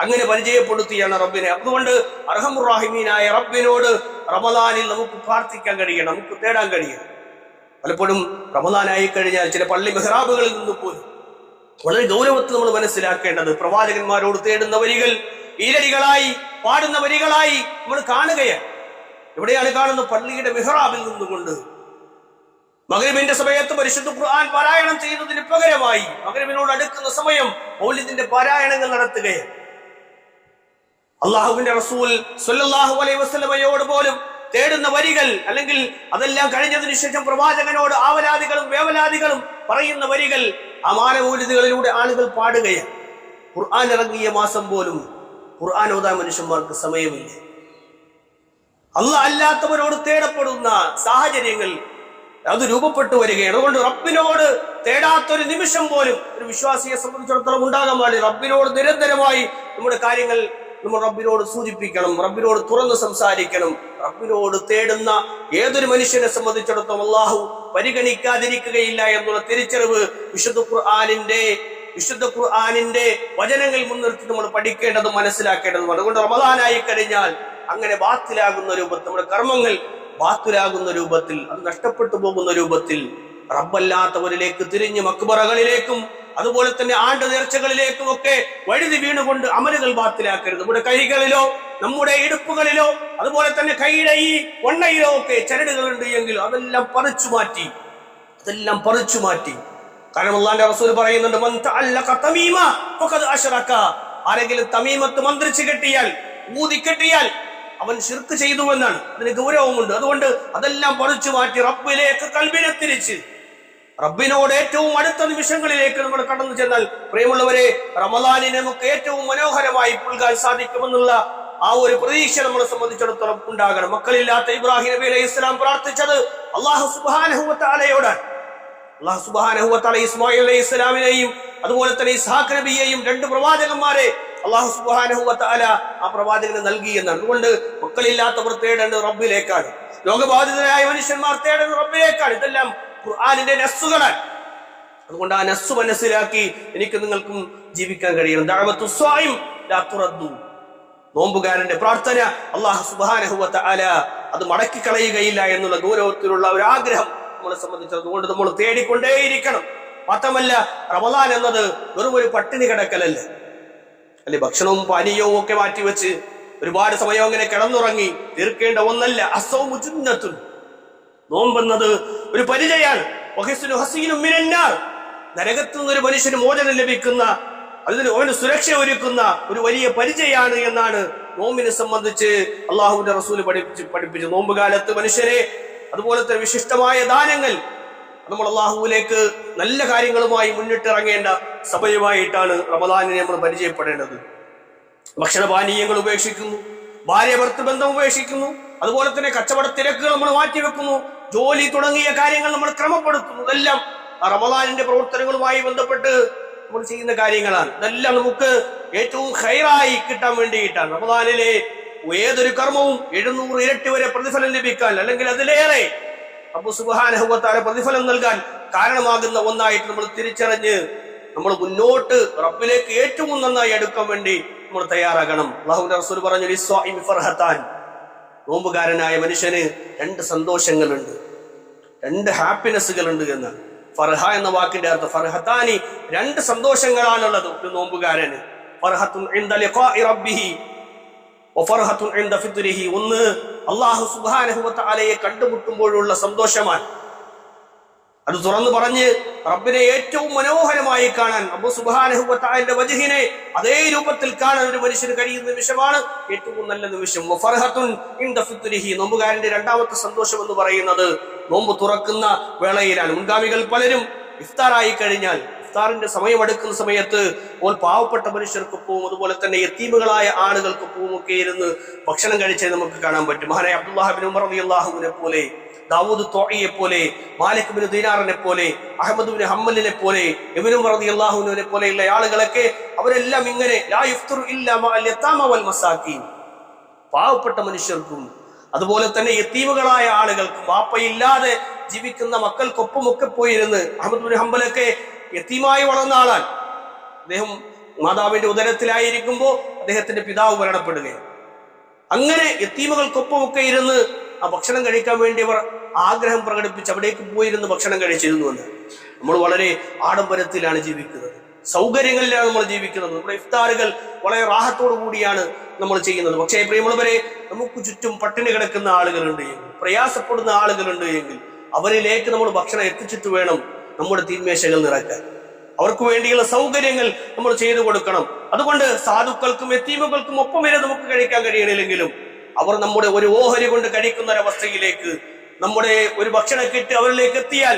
അങ്ങനെ പരിചയപ്പെടുത്തിയാണ് റബ്ബിനെ. അതുകൊണ്ട് അർഹമുർ റഹീമീനായ റബ്ബിനോട് റമദാനിൽ നമുക്ക് പ്രാർത്ഥിക്കാൻ കഴിയണം, നമുക്ക് തേടാൻ കഴിയണം. പലപ്പോഴും റമദാനായി കഴിഞ്ഞാൽ ചില പള്ളി മെഹ്റാബുകളിൽ നിന്ന് പോലും വളരെ ഗൗരവത്തിൽ നമ്മൾ മനസ്സിലാക്കേണ്ടത് പ്രവാചകന്മാരോട് തേടുന്ന വരികൾ ഈരടികളായി പാടുന്ന വരികളായി നമ്മൾ കാണുകയാണ്. എവിടെയാണ് കാണുന്നത്? പള്ളിയുടെ മെഹ്റാബിൽ നിന്നുകൊണ്ട് മഗ്രിബിന്റെ സമയത്ത് പരിശുദ്ധ ഖുർആൻ പാരായണം ചെയ്യുന്നതിന് പകരമായി മഗ്രിബിനോട് അടുക്കുന്ന സമയം മൗലിദിന്റെ പാരായണങ്ങൾ നടത്തുകയാണ്. അള്ളാഹുവിന്റെ റസൂൽ സ്വല്ലല്ലാഹു അലൈഹി വസല്ലമയോട് പോലും തേടുന്ന വരികൾ, അല്ലെങ്കിൽ അതെല്ലാം കഴിഞ്ഞതിന് ശേഷം പ്രവാചകനോട് ആവലാദികളും വേവലാദികളും പറയുന്ന വരികൾ ആ മാനമൂലിദുകളിലൂടെ ആളുകൾ പാടുകയാണ്. ഖുർആൻ ഇറങ്ങിയ മാസം പോലും ഖുർആൻ ഓതാൻ മനുഷ്യന്മാർക്ക് സമയമില്ല. അല്ലാഹ് അല്ലാത്തവരോട് തേടപ്പെടുന്ന സാഹചര്യങ്ങൾ അത് രൂപപ്പെട്ടു വരികയാണ്. അതുകൊണ്ട് റബ്ബിനോട് തേടാത്തൊരു നിമിഷം പോലും ഒരു വിശ്വാസിയെ സംബന്ധിച്ചിടത്തോളം ഉണ്ടാകാൻ പാടില്ല. റബ്ബിനോട് നിരന്തരമായി നമ്മുടെ കാര്യങ്ങൾ നമ്മൾ റബ്ബിനോട് സൂചിപ്പിക്കണം, റബ്ബിനോട് തുറന്ന് സംസാരിക്കണം. റബ്ബിനോട് തേടുന്ന ഏതൊരു മനുഷ്യനെ സംബന്ധിച്ചിടത്തോളം അള്ളാഹു പരിഗണിക്കാതിരിക്കുകയില്ല എന്നുള്ള തിരിച്ചറിവ് വിശുദ്ധ ഖുർആനിന്റെ വചനങ്ങൾ മുൻനിർത്തി നമ്മൾ പഠിക്കേണ്ടതും മനസ്സിലാക്കേണ്ടതും. അതുകൊണ്ട് റമദാനായി കഴിഞ്ഞാൽ അങ്ങനെ ബാത്തിലാകുന്ന രൂപത്തിൽ, നമ്മുടെ കർമ്മങ്ങൾ ബാത്തിലാകുന്ന രൂപത്തിൽ, അത് നഷ്ടപ്പെട്ടു പോകുന്ന രൂപത്തിൽ റബ്ബല്ലാത്തവരിലേക്ക് തിരിഞ്ഞ് മക്ബറകളിലേക്കും അതുപോലെ തന്നെ ആണ്ട് നേർച്ചകളിലേക്കും ഒക്കെ വഴുതി വീണുകൊണ്ട് അമലുകൾ ബാത്തിലാക്കരുത്. നമ്മുടെ കൈകളിലോ നമ്മുടെ ഇടുപ്പുകളിലോ അതുപോലെ തന്നെ കൈയുടെ ഈ വണ്ണയിലോ ഒക്കെ ചരടുകളുണ്ട് എങ്കിൽ അതെല്ലാം പറിച്ചു മാറ്റി. കാരണം അല്ലാഹുവിന്റെ റസൂൽ പറയുന്നുണ്ട്, മൻ തഅല്ലഖ തമീമ ഫഖദ് അശ്റക. ആരെങ്കിലും തമീമത്ത് മന്ത്രിച്ച് കെട്ടിയാൽ, ഊതി കെട്ടിയാൽ അവൻ ശിർക്ക് ചെയ്തു എന്നാണ്. അതിന് ഗൗരവമുണ്ട്. അതുകൊണ്ട് അതെല്ലാം പറിച്ചു മാറ്റി റബ്ബിലേക്ക് കൽബിനെ തിരിച്ച് റബ്ബിനോട് ഏറ്റവും അടുത്ത നിമിഷങ്ങളിലേക്ക് നമ്മൾ കടന്നു ചെന്നാൽ പ്രിയമുള്ളവരെ, റമദാനിനെ നമുക്ക് ഏറ്റവും മനോഹരമായി പുൽകാൻ സാധിക്കുമെന്നുള്ള ആ ഒരു പ്രതീക്ഷ നമ്മളെ സംബന്ധിച്ചിടത്തോളം ഉണ്ടാകണം. മക്കളില്ലാത്ത ഇബ്രാഹിം നബി അലൈഹി ഇസ്ലാം പ്രാർത്ഥിച്ചത് അല്ലാഹു സുബ്ഹാനഹു വ തആലയോടാണ്. അല്ലാഹു സുബ്ഹാനഹു വ തആല ഇസ്മായിൽ അലൈഹി ഇസ്ലാമിനെയും അതുപോലെ തന്നെ ഇസ്ഹാഖ് നബിയെയും രണ്ട് പ്രവാചകന്മാരെ അല്ലാഹു സുബ്ഹാനഹു വ തആല ആ പ്രവാചകന് നൽകി എന്നാണ്. അതുകൊണ്ട് മക്കളില്ലാത്തവർ തേടേണ്ടത് റബ്ബിലേക്കാണ്. രോഗബാധിതരായ മനുഷ്യന്മാർ തേടേണ്ടത് റബ്ബിലേക്കാണ്. ഇതെല്ലാം ഖുർആനിന്റെ നസ്സുകളാണ്. അതുകൊണ്ട് ആ നസ്സു മനസ്സിലാക്കി എനിക്ക് നിങ്ങൾക്കും ജീവിക്കാൻ കഴിയണം. ദഅവത്തു സ്വായിം ലാ തുറദ്ദു, നോമ്പുകാരന്റെ പ്രാർത്ഥന അല്ലാഹു സുബ്ഹാനഹു വ തആല അത് മടക്കി കളയുകയില്ല എന്നുള്ള ഗൗരവത്തിലുള്ള ഒരു ആഗ്രഹം നമ്മളെ സംബന്ധിച്ചത്. അതുകൊണ്ട് നമ്മൾ തേടിക്കൊണ്ടേയിരിക്കണം. മാത്രമല്ല, റമദാൻ എന്നത് വെറും ഒരു പട്ടിണി കിടക്കലല്ല, അല്ലെ, ഭക്ഷണവും പാനീയവും ഒക്കെ മാറ്റിവെച്ച് ഒരുപാട് സമയം അങ്ങനെ കിടന്നുറങ്ങി തീർക്കേണ്ട ഒന്നല്ല. അസ്സൗമു ജുന്നത്തുൻ, നോമ്പെന്നത് ഒരു പരിചയാണ്. വഹിസ്നു ഹസീനും മിനന്നാർ, നരകത്തിൽ നിന്നൊരു മനുഷ്യന് മോചനം ലഭിക്കുന്ന, അതിന് അവന് സുരക്ഷ ഒരുക്കുന്ന ഒരു വലിയ പരിചയാണ് എന്നാണ് നോമ്പിനെ സംബന്ധിച്ച് അള്ളാഹുവിന്റെ റസൂൽ പഠിപ്പിച്ചു. നോമ്പുകാലത്ത് മനുഷ്യരെ അതുപോലെ തന്നെ വിശിഷ്ടമായ ദാനങ്ങൾ നമ്മൾ അള്ളാഹുവിലേക്ക് നല്ല കാര്യങ്ങളുമായി മുന്നിട്ടിറങ്ങേണ്ട സമയമായിട്ടാണ് റമദാനിനെ നമ്മൾ പരിചയപ്പെടേണ്ടത്. ഭക്ഷണപാനീയങ്ങൾ ഉപേക്ഷിക്കുന്നു, ഭാര്യ ഭർത്തൃബന്ധം ഉപേക്ഷിക്കുന്നു, അതുപോലെ തന്നെ കച്ചവട തിരക്കുകൾ നമ്മൾ മാറ്റിവെക്കുന്നു, ജോലി തുടങ്ങിയ കാര്യങ്ങൾ നമ്മൾ ക്രമപ്പെടുത്തുന്നു. ഇതെല്ലാം റമദാനിന്റെ പ്രവർത്തനങ്ങളുമായി ബന്ധപ്പെട്ട് നമ്മൾ ചെയ്യുന്ന കാര്യങ്ങളാണ്. ഇതെല്ലാം നമുക്ക് ഏറ്റവും ഹൈറായി കിട്ടാൻ വേണ്ടിയിട്ടാണ്. റമദാനിലെ ഏതൊരു കർമ്മവും 700 ഇരട്ടി വരെ പ്രതിഫലം ലഭിക്കാൻ, അല്ലെങ്കിൽ അതിലേറെ റബ്ബ് സുബ്ഹാനഹു വ തആല പ്രതിഫലം നൽകാൻ കാരണമാകുന്ന ഒന്നായിട്ട് നമ്മൾ തിരിച്ചറിഞ്ഞ് നമ്മൾ മുന്നോട്ട് റബ്ബിലേക്ക് ഏറ്റവും നന്നായി അടുക്കാൻ വേണ്ടി നമ്മൾ തയ്യാറാകണം. അല്ലാഹുവിന്റെ റസൂൽ പറഞ്ഞു, ലിസ്വാഇമി ഫർഹത്താൻ, നോമ്പുകാരനായ മനുഷ്യന് 2 സന്തോഷങ്ങളുണ്ട്, 2 ഹാപ്പിനെസ്സുകളുണ്ട് എന്നാണ്. ഫർഹ എന്ന വാക്കിന്റെ അർത്ഥം ഫർഹത്താനി, 2 സന്തോഷങ്ങളാണുള്ളത് ഒരു നോമ്പുകാരന്. ഫർഹത്തുൻ ഇൻദ ലിഖാഇ റബ്ബിഹി വ ഫർഹത്തുൻ ഇൻദ ഫിത്രിഹി, ഒന്ന് അല്ലാഹു സുബ്ഹാനഹു വ തആലയെ കണ്ടുമുട്ടുമ്പോഴുള്ള സന്തോഷമാണ്. അത് തുറന്നു പറഞ്ഞ് റബ്ബിനെ ഏറ്റവും മനോഹരമായി കാണാൻ, റബ്ബ് സുബ്ഹാനഹു വ തആലയുടെ വജ്ഹിനെ അതേ രൂപത്തിൽ കാണാൻ ഒരു മനുഷ്യന് കഴിയുന്ന നിമിഷമാണ് ഏറ്റവും നല്ല നിമിഷം. വ ഫർഹത്തുൻ ഇൻദ ഫിത്രിഹി, നോമ്പുകാരന്റെ രണ്ടാമത്തെ സന്തോഷം എന്ന് പറയുന്നത് നോമ്പ് തുറക്കുന്ന വേളയിലാണ്. മുൻഗാമികൾ പലരും ഇഫ്താറായി കഴിഞ്ഞാൽ, ഇഫ്താറിന്റെ സമയം എടുക്കുന്ന സമയത്ത് പാവപ്പെട്ട മനുഷ്യർക്കൊപ്പവും അതുപോലെ തന്നെ യതീമുകളായ ആളുകൾക്കൊപ്പവും ഒക്കെ ഇരുന്ന് ഭക്ഷണം കഴിച്ചത് നമുക്ക് കാണാൻ പറ്റും. മഹാനായ അബ്ദുല്ലാഹ് ഇബ്നു ഉമർ റളിയല്ലാഹുവിനെ പോലെ, ദാവൂദ് ത്വഈയെ പോലെ, മാലിക് ഇബ്നു ദീനാറിനെ പോലെ, അഹ്മദ് ഇബ്നു ഹംബലിനെ പോലെ, ഇബ്നു ഉമർ റളിയല്ലാഹുവിനെ പോലെയുള്ള ആളുകളൊക്കെ അവരെല്ലാം ഇങ്ങനെ ലാ യുഫ്തിറു ഇല്ലാ മഅൽ യതാമ വൽ മസാകീൻ, പാവപ്പെട്ട മനുഷ്യർക്കും അതുപോലെ തന്നെ യതീമുകളായ ആളുകൾക്കും വാപ്പയില്ലാതെ ജീവിക്കുന്ന മക്കൾക്കൊപ്പമൊക്കെ പോയിരുന്ന്, അഹ്മദ് ഇബ്നു ഹംബലൊക്കെ യതീമായി വളർന്ന ആളാണ്. അദ്ദേഹം മാതാവിന്റെ ഉദരത്തിലായിരിക്കുമ്പോൾ അദ്ദേഹത്തിന്റെ പിതാവ് മരണപ്പെടുകയാണ്. അങ്ങനെ യതീമുകൾക്കൊപ്പമൊക്കെ ഇരുന്ന് ആ ഭക്ഷണം കഴിക്കാൻ വേണ്ടി അവർ ആഗ്രഹം പ്രകടിപ്പിച്ച് അവിടേക്ക് പോയിരുന്ന് ഭക്ഷണം കഴിച്ചിരുന്നുവെന്ന്. നമ്മൾ വളരെ ആഡംബരത്തിലാണ് ജീവിക്കുന്നത്, സൗകര്യങ്ങളിലാണ് നമ്മൾ ജീവിക്കുന്നത്. നമ്മുടെ ഇഫ്താറുകൾ വളരെ റാഹത്തോടു കൂടിയാണ് നമ്മൾ ചെയ്യുന്നത്. പക്ഷേ പ്രിയമുള്ളവരെ, നമുക്ക് ചുറ്റും പട്ടിണി കിടക്കുന്ന ആളുകളുണ്ട് എങ്കിൽ, പ്രയാസപ്പെടുന്ന ആളുകളുണ്ട് എങ്കിൽ അവരിലേക്ക് നമ്മൾ ഭക്ഷണം എത്തിച്ചിട്ട് വേണം നമ്മുടെ തീന്മേശകൾ നിറയ്ക്കാൻ. അവർക്ക് വേണ്ടിയുള്ള സൗകര്യങ്ങൾ നമ്മൾ ചെയ്തു കൊടുക്കണം. അതുകൊണ്ട് സാധുക്കൾക്കും യതീമുകൾക്കും ഒപ്പമിരുന്ന് നമുക്ക് കഴിക്കാൻ കഴിയണില്ലെങ്കിലും അവർ നമ്മുടെ ഒരു ഓഹരി കൊണ്ട് കഴിക്കുന്ന ഒരവസ്ഥയിലേക്ക് നമ്മുടെ ഒരു ഭക്ഷണ കിറ്റ് അവരിലേക്ക് എത്തിയാൽ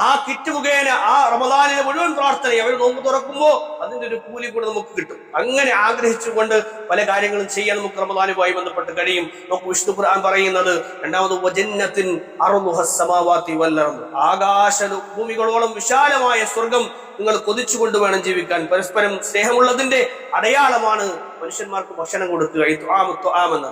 ആ കിറ്റ് മുഖേന ആ റമദാനിലെ മുഴുവൻ പ്രാർത്ഥനയും അവർ നോമ്പ് തുറക്കുമ്പോൾ അതിന്റെ ഒരു കൂലി കൂടെ നമുക്ക് കിട്ടും. അങ്ങനെ ആഗ്രഹിച്ചുകൊണ്ട് പല കാര്യങ്ങളും ചെയ്യാൻ നമുക്ക് റമദാനുമായി ബന്ധപ്പെട്ട് കഴിയും. നമുക്ക് വിശുദ്ധ ഖുർആൻ പറയുന്നത്, രണ്ടാമത് വജന്നത്തിൻ അർളുഹസ് സമാവാതി വൽ അർദ്, ആകാശ ഭൂമികളോളം വിശാലമായ സ്വർഗം നിങ്ങൾ കൊതിച്ചുകൊണ്ട് വേണം ജീവിക്കാൻ. പരസ്പരം സ്നേഹമുള്ളതിന്റെ അടയാളമാണ് മനുഷ്യന്മാർക്ക് ഭക്ഷണം കൊടുക്കുക. എന്നത്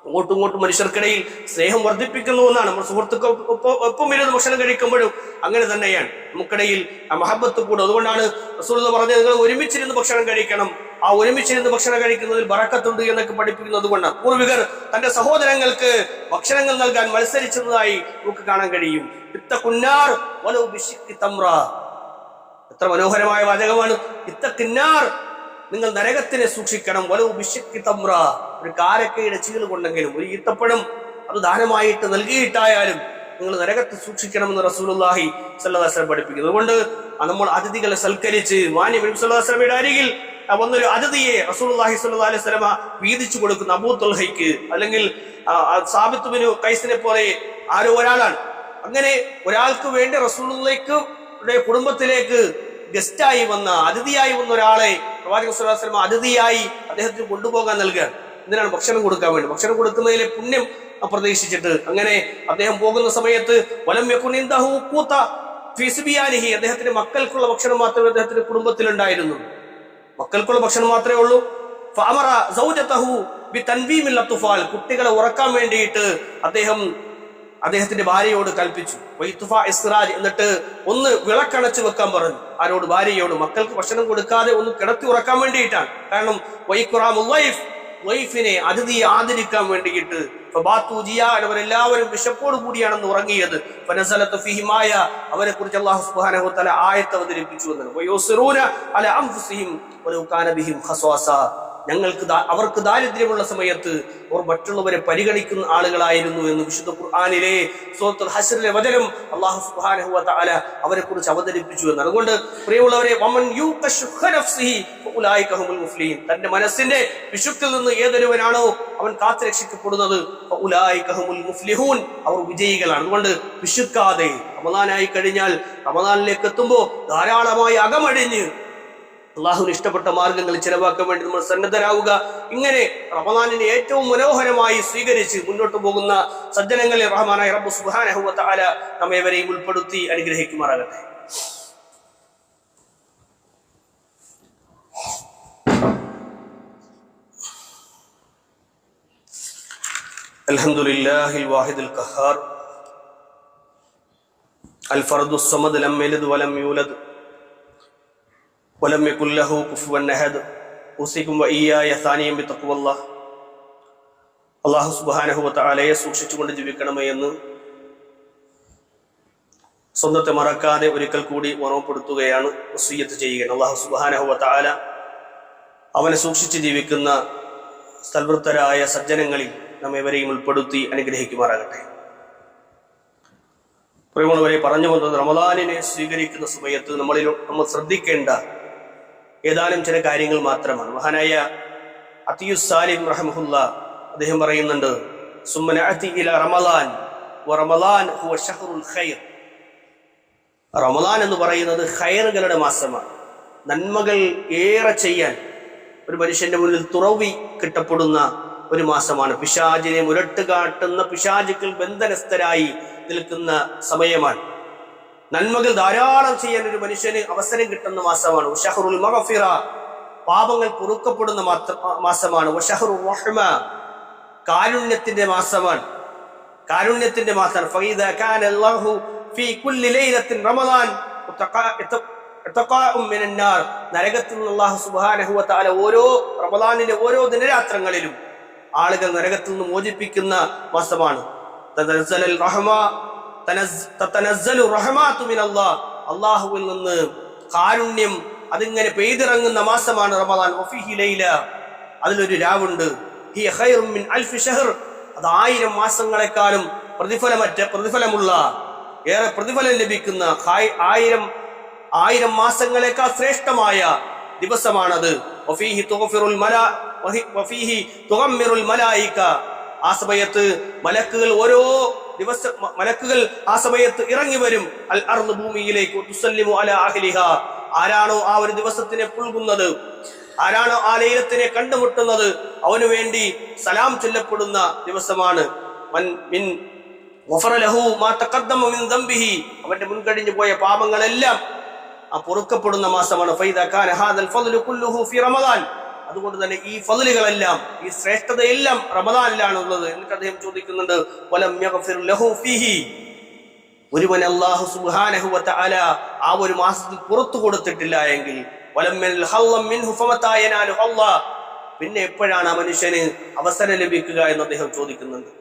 അങ്ങോട്ടും ഇങ്ങോട്ടും മനുഷ്യർക്കിടയിൽ സ്നേഹം വർദ്ധിപ്പിക്കുന്നു എന്നാണ്. നമ്മൾ സുഹൃത്തുക്കൾക്കൊപ്പം ഇരുന്ന് ഭക്ഷണം കഴിക്കുമ്പോഴും അങ്ങനെ തന്നെയാണ് നമുക്കിടയിൽ ആ മഹബത്ത് കൂടും. അതുകൊണ്ടാണ് റസൂൽ പറഞ്ഞത്, നിങ്ങൾ ഒരുമിച്ചിരുന്ന് ഭക്ഷണം കഴിക്കണം. ആ ഒരുമിച്ചിരുന്ന് ഭക്ഷണം കഴിക്കുന്നതിൽ ബറക്കത്തുണ്ട് എന്നൊക്കെ പഠിപ്പിക്കുന്നത് കൊണ്ടാണ് പൂർവികർ തന്റെ സഹോദരങ്ങൾക്ക് ഭക്ഷണങ്ങൾ നൽകാൻ മത്സരിച്ചതായി നമുക്ക് കാണാൻ കഴിയും. ഇത്തഖുന്നാർ വലൗ ബിശിഖ്ഖി തംറ, എത്ര മനോഹരമായ വാചകമാണ്. ഇത്തഖിന്നാർ, നിങ്ങൾ നരകത്തിനെ സൂക്ഷിക്കണം. വലൗ ബിശിഖ്ഖി തംറ, ഒരു കാരക്കയുടെ ചീള് കൊണ്ടെങ്കിലും, ഒരു ഈത്തപ്പഴം അത് ദാനമായിട്ട് നൽകിയിട്ടായാലും നിങ്ങൾ നരകത്തെ സൂക്ഷിക്കണമെന്ന് റസൂലുള്ളാഹി സ്വല്ലല്ലാഹു അലൈഹി വസല്ലം പഠിപ്പിക്കുന്നു. അതുകൊണ്ട് നമ്മൾ അതിഥികളെ സൽക്കരിച്ച് നബി സല്ലല്ലാഹു അലൈഹി വസല്ലമയുടെ അരികിൽ വന്നൊരു അതിഥിയെ റസൂലുള്ളാഹി സ്വല്ലല്ലാഹു അലൈഹി വസല്ലമ വീതിച്ചു കൊടുക്കുന്ന അബൂ തുൽഹയ്ക്ക്, അല്ലെങ്കിൽ സാബിത്ത് ബിൻ ഖൈസിനെ പോലെ ആരോ ഒരാളാണ്. അങ്ങനെ ഒരാൾക്ക് വേണ്ടി റസൂലുള്ളാഹിക്ക് കുടുംബത്തിലേക്ക് ഗസ്റ്റായി വന്ന അതിഥിയായി വന്ന ഒരാളെ പ്രവാചകൻ സ്വല്ലല്ലാഹു അലൈഹി വസല്ലം അതിഥിയായി അദ്ദേഹത്തിന് കൊണ്ടുപോകാൻ നൽകുകയാണ്. എന്തിനാണ്? ഭക്ഷണം കൊടുക്കാൻ വേണ്ടി. ഭക്ഷണം കൊടുക്കുന്നതിലെ പുണ്യം പ്രതീക്ഷിച്ചിട്ട് അങ്ങനെ അദ്ദേഹം പോകുന്ന സമയത്ത് വലം യകുൻ ഇൻദഹു ഖൂത ഫീ സിബിയാനിഹി, അദ്ദേഹത്തിന്റെ മക്കൾക്കുള്ള ഭക്ഷണം മാത്രമേ അദ്ദേഹത്തിന്റെ കുടുംബത്തിലുണ്ടായിരുന്നു. മക്കൾക്കുള്ള ഭക്ഷണം മാത്രമേ ഉള്ളൂ. ഫഅമറ സൗജതഹു ബിതൻവീമിൽ അത്ഫാൽ, കുട്ടികളെ ഉറക്കാൻ വേണ്ടിയിട്ട് അദ്ദേഹത്തിന്റെ ഭാര്യയോട് കൽപ്പിച്ചു. വൈതുഫാ ഇസ്റാജ്, എന്നിട്ട് ഒന്ന് വിളക്കണച്ച് വെക്കാൻ പറഞ്ഞു. ആരോട്? ഭാര്യയോട്. മക്കൾക്ക് ഭക്ഷണം കൊടുക്കാതെ ഒന്ന് കിടത്തി ഉറക്കാൻ വേണ്ടിയിട്ടാണ്. കാരണം വൈഖുറാമുൽ വൈഫ്, വൈഫിനെ അതിഥിയെ ആദരിക്കാൻ വേണ്ടിയിട്ട്. അവരെല്ലാവരും വിശപ്പോട് കൂടിയാണെന്ന് ഉറങ്ങിയത്. അവരെ കുറിച്ച് അല്ലാഹു സുബ്ഹാനഹു വ തആല ആയത്ത് അവതരിപ്പിച്ചു എന്നാണ്. അവർക്ക് ദാരിദ്ര്യമുള്ള സമയത്ത് അവർ മറ്റുള്ളവരെ പരിഗണിക്കുന്ന ആളുകളായിരുന്നു എന്ന് വിശുദ്ധ ഖുർആനിലെ സൂറത്തുൽ ഹശ്റിലെ വചനം അല്ലാഹു സുബ്ഹാനഹു വ തആല അവരെ കുറിച്ച് അവതരിപ്പിച്ചു എന്നാണ്. അതുകൊണ്ട് പ്രിയമുള്ളവരെ, വമൻ യൂഖ ശുഖ നഫ്സിഹി ഫഉലൈക ഹുമുൽ മുഫ്ലിഹൂൻ, തന്റെ മനസ്സിന്റെ വിശുക്കിൽ നിന്ന് ഏതൊരുവനാണോ അവൻ കാത്തുരക്ഷിക്കപ്പെടുന്നത് ഫഉലൈക ഹുമുൽ മുഫ്ലിഹൂൻ, അവർ വിജയികളാണ്. അതുകൊണ്ട് വിശുക്കാതെ റമദാനായി കഴിഞ്ഞാൽ റമദാനിലേക്ക് എത്തുമ്പോൾ ധാരാളമായി അകമഴിഞ്ഞ് അള്ളാഹുവിന് ഇഷ്ടപ്പെട്ട മാർഗങ്ങൾ ചിലവാക്കാൻ വേണ്ടി നമ്മൾ സന്നദ്ധരാവുക. ഇങ്ങനെ റമദാനിനെ ഏറ്റവും മനോഹരമായി സ്വീകരിച്ച് മുന്നോട്ട് പോകുന്ന സജ്ജനങ്ങളിൽ റഹ്മാനായ റബ്ബ് സുബ്ഹാനഹു വ തആല നമ്മേവരെയും ഉൾപ്പെടുത്തി അനുഗ്രഹിക്കുമാറാകട്ടെ. അൽഹംദുലില്ലാഹിൽ വാഹിദുൽ ഖഹാർ അൽ ഫർദുസ് സമദ് ലം യലിദ് വലം യൂലദ് വലം യകുൽ ലഹു കുഫുവൻ അഹദ്. ഉസീകും വഇയ്യായ സാനിയം ബിതഖ്വല്ലാഹ്. അല്ലാഹു സുബ്ഹാനഹു വ തആലയെ സൂക്ഷിച്ചുകൊണ്ട് ജീവിക്കണമേ എന്ന് സ്വന്തത്തെ മറക്കാതെ ഒരിക്കൽ കൂടി ഓർമ്മപ്പെടുത്തുകയാണ്, വസിയ്യത്ത് ചെയ്യുകയാണ്. അല്ലാഹു സുബ്ഹാനഹു വ തആല അവനെ സൂക്ഷിച്ച് ജീവിക്കുന്ന സൽവൃത്തരായ സജ്ജനങ്ങളിൽ നമ്മേവരെയും ഉൾപ്പെടുത്തി അനുഗ്രഹിക്കുമാറാകട്ടെ. പ്രിയമുള്ളവരെ, പറഞ്ഞു വന്നത് റമദാനിനെ സ്വീകരിക്കുന്ന സമയത്ത് നമ്മൾ ശ്രദ്ധിക്കേണ്ട ഏതാനും ചില കാര്യങ്ങൾ മാത്രമാണ്. മഹാനായ അത്തിയുസ് സാലിം റഹ്മഹുല്ലാ അദ്ദേഹം പറയുന്നുണ്ട്, സുമ്മ നഅതി ഇലാ റമളാൻ വറമളാൻ ഹുവ ശഹ്റുൽ ഖൈർ. റമളാൻ എന്ന് പറയുന്നത് ഖൈറുകളുടെ മാസമാണ്. നന്മകൾ ഏറെ ചെയ്യാൻ ഒരു മനുഷ്യന്റെ മുന്നിൽ തുറവി കിട്ടപ്പെടുന്ന ഒരു മാസമാണ്. പിശാചിനെ മുരട്ടുകാട്ടുന്ന പിശാചുക്കൾ ബന്ധനസ്ഥരായി നിൽക്കുന്ന സമയമാണ്. നന്മകൾ ധാരാളം ചെയ്യാൻ ഒരു മനുഷ്യന് അവസരം കിട്ടുന്ന മാസമാണ്. വശഹറുൽ മഗ്ഫിറ, പാപങ്ങൾ പൊറുക്കപ്പെടുന്ന മാസമാണ്. വശഹറുർ റഹ്മ, കാരുണ്യത്തിന്റെ മാസമാണ്. കാരുണ്യത്തിന്റെ മാസമാണ്. ഫഇദാ കാന അല്ലാഹു ഫീ കുല്ലി ലൈലത്തിൻ റമളാൻ ഇത്ഖാഉം മിനൻ നാർ, നരകത്തിൽ നിന്ന് അല്ലാഹു സുബ്ഹാനഹു വ തആല ഓരോ റമളാനിലെ ഓരോ ദിനരാത്രങ്ങളിലും ആളുകൾ നരകത്തിൽ നിന്ന് മോചിപ്പിക്കുന്ന മാസമാണ്. അള്ളാഹുവിൽ നിന്ന് കാരുണ്യം അതിങ്ങനെ പെയ്തിറങ്ങുന്ന മാസമാണ് റമളാൻ. അതിലൊരു രാവുണ്ട്, അത് 1000 മാസങ്ങളെക്കാളും പ്രതിഫലമുള്ള ഏറെ പ്രതിഫലം ലഭിക്കുന്ന 1000 മാസങ്ങളെക്കാൾ ശ്രേഷ്ഠമായ ദിവസമാണത്. ആ സമയത്ത് മലക്കുകൾ ആ സമയത്ത് ഇറങ്ങി വരും. അൽ അർദ്, ഭൂമിയിലേക്ക്. തുസല്ലിമു അലാ അഹ്ലിഹാ, ആരാണോ ആ ഒരു ദിവസത്തിനെ പുൽകുന്നത്, ആരാണോ ആ ലൈലത്തിനെ കണ്ടുമുട്ടുന്നത്, അവനു വേണ്ടി സലാം ചൊല്ലപ്പെടുന്ന ദിവസമാണ്. അവന്റെ മുൻകഴിഞ്ഞു പോയ പാപങ്ങളെല്ലാം പൊറുക്കപ്പെടുന്ന മാസമാണ്. അതുകൊണ്ട് തന്നെ ഈ ഫളലുകളെല്ലാം, ഈ ശ്രേഷ്ഠതയെല്ലാം റമദാനിലാണ് ഉള്ളത്. എന്നിട്ട് അദ്ദേഹം ചോദിക്കുന്നുണ്ട്, ഒരുവൻ അല്ലാഹു സുബ്ഹാനഹു വ തആല ആ ഒരു മാസത്തിൽ പുറത്തു കൊടുത്തിട്ടില്ല എങ്കിൽ പിന്നെ എപ്പോഴാണ് ആ മനുഷ്യന് അവസരം ലഭിക്കുക എന്ന് അദ്ദേഹം ചോദിക്കുന്നുണ്ട്.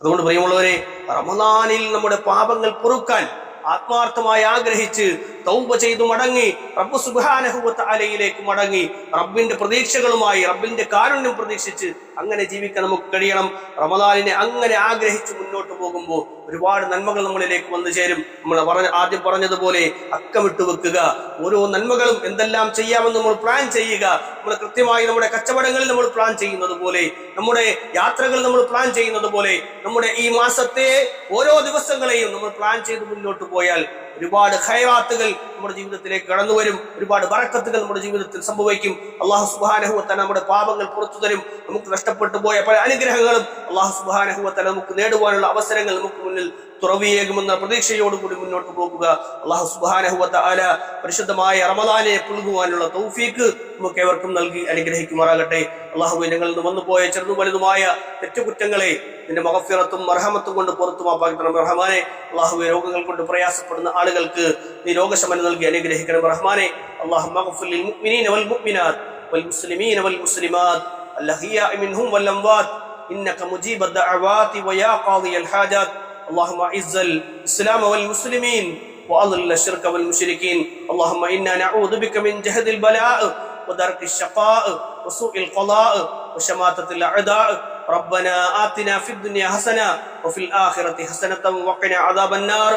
അതുകൊണ്ട് പ്രിയമുള്ളവരെ, റമദാനിൽ നമ്മുടെ പാപങ്ങൾ പൊറുക്കാൻ ആത്മാർത്ഥമായി ആഗ്രഹിച്ച് തൗബ ചെയ്തു മടങ്ങി റബ്ബ് സുബ്ഹാനഹു വ തആലയിലേക്ക് മടങ്ങി റബ്ബിന്റെ പ്രതീക്ഷകളുമായി റബ്ബിന്റെ കാരുണ്യം പ്രതീക്ഷിച്ച് അങ്ങനെ ജീവിക്കാൻ നമുക്ക് കഴിയണം. റമദാനിനെ അങ്ങനെ ആഗ്രഹിച്ച് മുന്നോട്ട് പോകുമ്പോൾ ഒരുപാട് നന്മകൾ നമ്മളിലേക്ക് വന്നു ചേരും. നമ്മൾ ആദ്യം പറഞ്ഞതുപോലെ അക്കമിട്ട് വെക്കുക. ഓരോ നന്മകളും എന്തെല്ലാം ചെയ്യാമെന്ന് നമ്മൾ പ്ലാൻ ചെയ്യുക. നമ്മൾ കൃത്യമായി നമ്മുടെ കച്ചവടങ്ങളിൽ നമ്മൾ പ്ലാൻ ചെയ്യുന്നത് പോലെ, നമ്മുടെ യാത്രകൾ നമ്മൾ പ്ലാൻ ചെയ്യുന്നത് പോലെ, നമ്മുടെ ഈ മാസത്തെ ഓരോ ദിവസങ്ങളെയും നമ്മൾ പ്ലാൻ ചെയ്ത് മുന്നോട്ട് പോയാൽ ഒരുപാട് ഖൈറാത്തുകൾ നമ്മുടെ ജീവിതത്തിലേക്ക് കടന്നു വരും. ഒരുപാട് ബറക്കത്തുകൾ നമ്മുടെ ജീവിതത്തിൽ സംഭവിക്കും. അല്ലാഹു സുബ്ഹാനഹു വ തആല നമ്മുടെ പാപങ്ങൾ പുറത്തു തരും. നമുക്ക് നഷ്ടപ്പെട്ടു പോയ പല അനുഗ്രഹങ്ങളും അല്ലാഹു സുബ്ഹാനഹു വ തആല നമുക്ക് നേടുവാനുള്ള അവസരങ്ങൾ നമുക്ക് മുന്നിൽ തുറവിയേകുമെന്ന പ്രതീക്ഷയോടുകൂടി മുന്നോട്ട് പോകുക. അല്ലാഹു സുബ്ഹാനഹു വ തആല പരിശുദ്ധമായ റമദാനെ പുൽകുവാനുള്ള തൗഫീഖ് നമുക്ക് ഏവർക്കും നൽകി അനുഗ്രഹിക്കുമാറാകട്ടെ. അല്ലാഹുവേ, ഞങ്ങളിൽ നിന്ന് വന്നുപോയ ചെറുതും വലുതുമായ തെറ്റുകുറ്റങ്ങളെ നിന്റെ മഗ്ഫിറത്തും മർഹമത്തും കൊണ്ട് പുറത്തു മാപ്പാക്കി തരണം റഹ്മാനെ. അല്ലാഹുവേ, രോഗങ്ങൾ കൊണ്ട് പ്രയാസപ്പെടുന്ന ആളുകൾക്ക് നീ രോഗശമനം നൽകി അനുഗ്രഹിക്കണം റഹ്മാനെ. അല്ലാഹുമ്മ ഗ്ഫിർ ലിൽ മുഅ്മിനീന വൽ മുഅ്മിനാത്ത് വൽ മുസ്ലിമീന വൽ മുസ്ലിമാത്ത് അൽഹയ്യാഇ മിൻഹും വൽ അംവാത്ത് ഇന്നക മുജീബുദ് ദഅവാതി വയാ ഖാദിയൽ ഹാജാത്ത്. اللهم اعز الاسلام والمسلمين واذل الشرك والمشركين. اللهم انا نعوذ بك من جهد البلاء ودرك الشقاء وسوء القضاء وشماتة الاعداء. ربنا آتنا في الدنيا حسنة وفي الآخرة حسنة وقنا عذاب النار.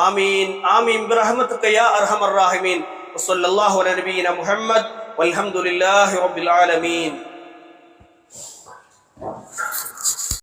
آمين آمين برحمتك يا أرحم الراحمين. وصلى الله على نبينا محمد والحمد لله رب العالمين.